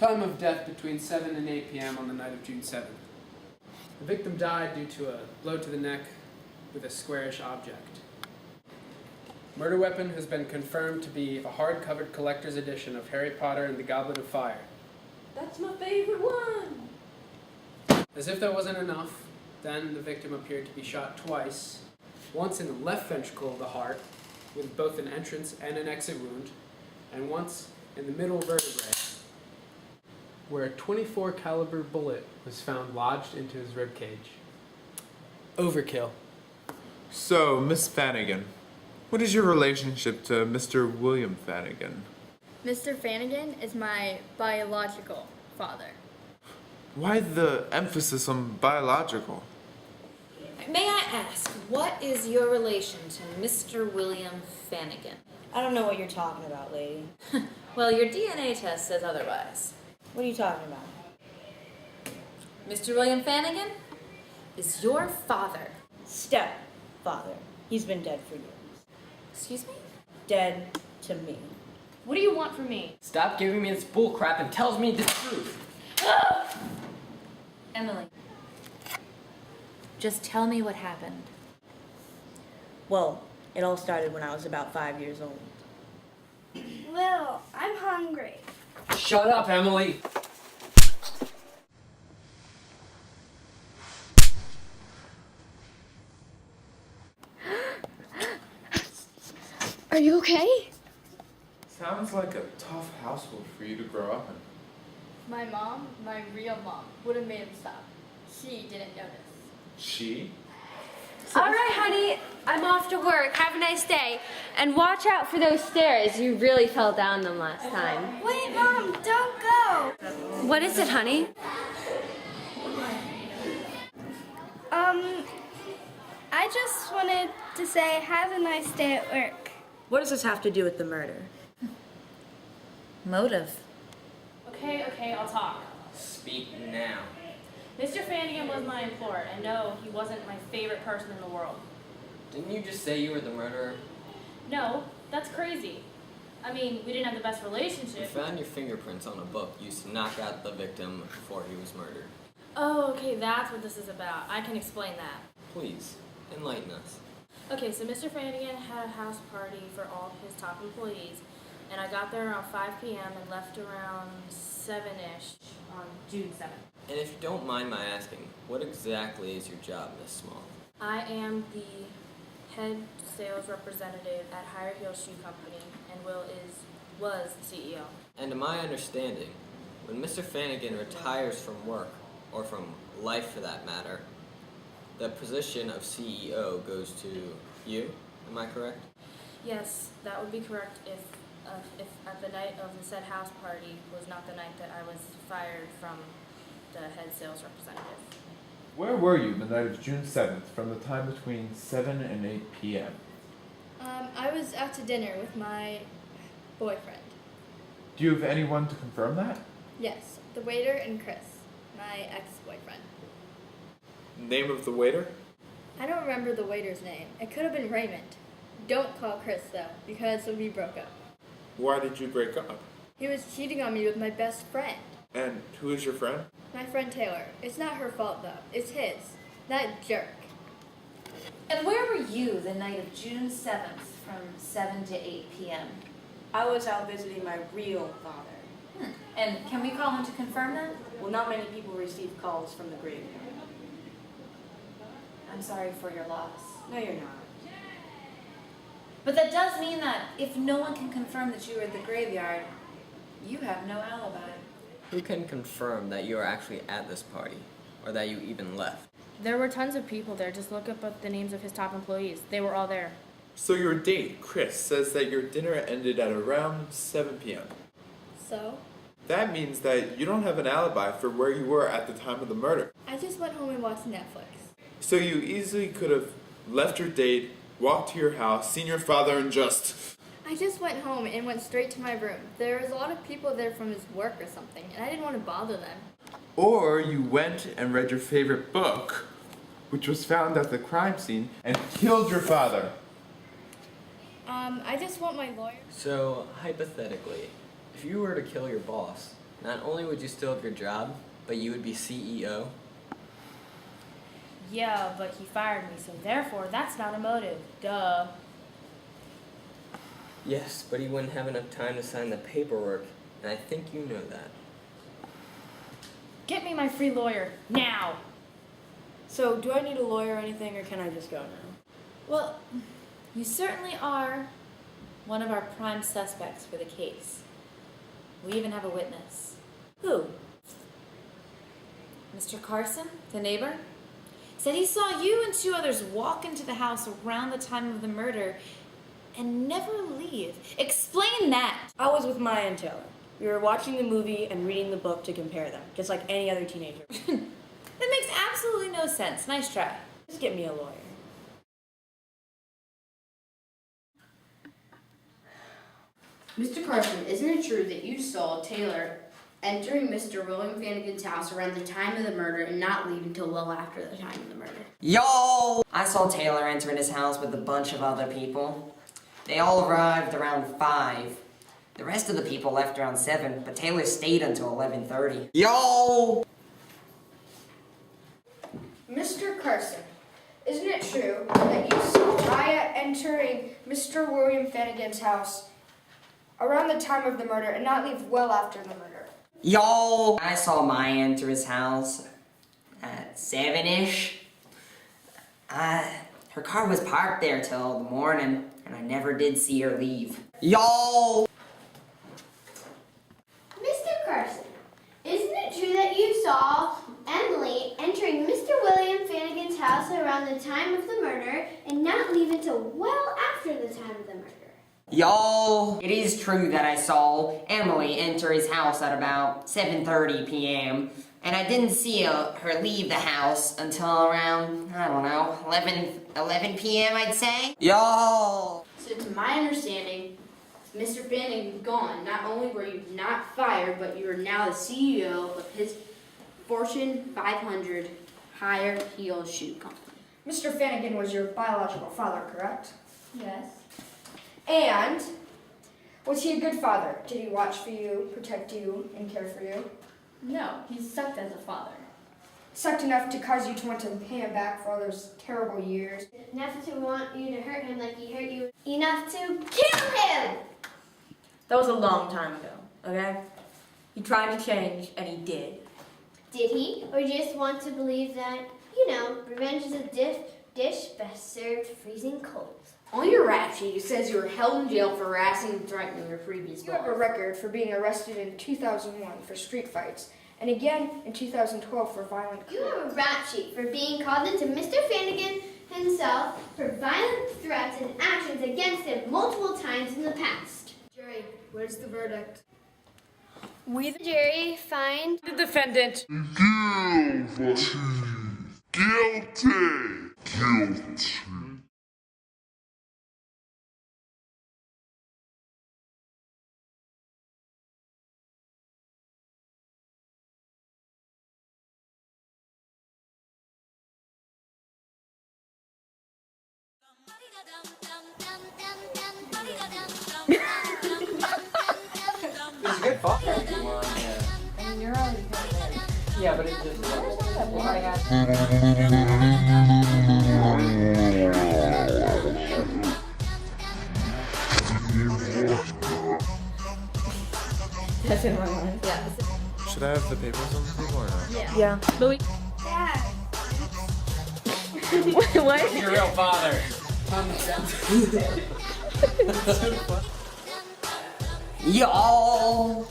time of death between 7 and 8 p.m. on the night of June 7th. The victim died due to a blow to the neck with a squarish object. Murder weapon has been confirmed to be a hard-covered collector's edition of Harry Potter and the Goblet of Fire. That's my favorite one! As if that wasn't enough, then the victim appeared to be shot twice, once in the left ventricle of the heart, with both an entrance and an exit wound, and once in the middle vertebrae, where a .24 caliber bullet was found lodged into his ribcage. Overkill. So, Miss Flanagan, what is your relationship to Mr. William Flanagan? Mr. Flanagan is my biological father. Why the emphasis on biological? May I ask, what is your relation to Mr. William Flanagan? I don't know what you're talking about, lady. Well, your DNA test says otherwise. What are you talking about? Mr. William Flanagan is your father. Stepfather. He's been dead for years. Excuse me? Dead to me. What do you want from me? Stop giving me this bull crap and tells me the truth. Emily, just tell me what happened. Well, it all started when I was about 5 years old. Well, I'm hungry. Shut up, Emily. Are you okay? Sounds like a tough household for you to grow up in. My mom, my real mom, would have made him stop. She didn't notice. She? All right, honey, I'm off to work. Have a nice day. And watch out for those stairs. You really fell down them last time. Wait, Mom, don't go! What is it, honey? I just wanted to say have a nice day at work. What does this have to do with the murder? Motive. Okay, I'll talk. Speak now. Mr. Flanagan was my employer, and no, he wasn't my favorite person in the world. Didn't you just say you were the murderer? No, that's crazy. I mean, we didn't have the best We relationship. found your fingerprints on a book used to knock out the victim before he was murdered. Oh, okay, that's what this is about. I can explain that. Please, enlighten us. Okay, so Mr. Flanagan had a house party for all of his top employees, and I got there around 5 p.m. and left around 7-ish on June 7th. And if you don't mind my asking, what exactly is your job, Miss Small? I am the head sales representative at Higher Heel Shoe Company, and was the CEO. And to my understanding, when Mr. Flanagan retires from work, or from life for that matter, the position of CEO goes to you, am I correct? Yes, that would be correct if at the night of the said house party was not the night that I was fired from the head sales representative. Where were you the night of June 7th from the time between 7 and 8 p.m.? I was out to dinner with my boyfriend. Do you have anyone to confirm that? Yes, the waiter and Chris, my ex-boyfriend. Name of the waiter? I don't remember the waiter's name. It could have been Raymond. Don't call Chris, though, because we broke up. Why did you break up? He was cheating on me with my best friend. And who is your friend? My friend Taylor. It's not her fault, though. It's his. That jerk. And where were you the night of June 7th from 7 to 8 p.m.? I was out visiting my real father. And can we call him to confirm that? Well, not many people receive calls from the graveyard. I'm sorry for your loss. No, you're not. But that does mean that if no one can confirm that you were at the graveyard, you have no alibi. Who can confirm that you are actually at this party, or that you even left? There were tons of people there. Just look up the names of his top employees. They were all there. So your date, Chris, says that your dinner ended at around 7 p.m. So? That means that you don't have an alibi for where you were at the time of the murder. I just went home and watched Netflix. So you easily could have left your date, walked to your house, seen your father, and just... I just went home and went straight to my room. There was a lot of people there from his work or something, and I didn't want to bother them. Or you went and read your favorite book, which was found at the crime scene, and killed your father. I just want my lawyer. So, hypothetically, if you were to kill your boss, not only would you still have your job, but you would be CEO. Yeah, but he fired me, so therefore that's not a motive. Duh. Yes, but he wouldn't have enough time to sign the paperwork, and I think you know that. Get me my free lawyer, now! So, do I need a lawyer or anything, or can I just go now? Well, you certainly are one of our prime suspects for the case. We even have a witness. Who? Mr. Carson, the neighbor, said he saw you and 2 others walk into the house around the time of the murder and never leave. Explain that! I was with Maya and Taylor. We were watching the movie and reading the book to compare them, just like any other teenager. That makes absolutely no sense. Nice try. Just get me a lawyer. Mr. Carson, isn't it true that you saw Taylor entering Mr. William Flanagan's house around the time of the murder and not leave until well after the time of the murder? Yo! I saw Taylor entering his house with a bunch of other people. They all arrived around 5. The rest of the people left around 7, but Taylor stayed until 11:30. Yo! Mr. Carson, isn't it true that you saw Maya entering Mr. William Flanagan's house around the time of the murder and not leave well after the murder? Yo! I saw Maya enter his house at 7-ish. Her car was parked there till the morning, and I never did see her leave. Yo! Mr. Carson, isn't it true that you saw Emily entering Mr. William Flanagan's house around the time of the murder and not leave until well after the time of the murder? Yo! It is true that I saw Emily enter his house at about 7:30 p.m. and I didn't see her leave the house until around, I don't know, 11 p.m. I'd say. Yo! So to my understanding, with Mr. Flanagan gone, not only were you not fired, but you are now the CEO of his Fortune 500 higher heel shoe company. Mr. Flanagan was your biological father, correct? Yes. And was he a good father? Did he watch for you, protect you, and care for you? No, he sucked as a father. Sucked enough to cause you to want to pay him back for all those terrible years. Enough to want you to hurt him like he hurt you. Enough to kill him! That was a long time ago, okay? He tried to change, and he did. Did he? Or just want to believe that, revenge is a dish best served freezing cold? On your rap sheet, it says you were held in jail for harassing and threatening your previous You boss. have a record for being arrested in 2001 for street fights, and again in 2012 for violent You have a rap sheet for being called into Mr. Flanagan himself for violent threats and actions against him multiple times in the past. Jury, what is the verdict? We, the jury, find The defendant. Guilty. It's a good fall. I mean, you're already yeah, but it just That's in my mind. Yeah. Should I have the papers on the table or not? Yeah. But we... Dad. What? Your real father. Yo!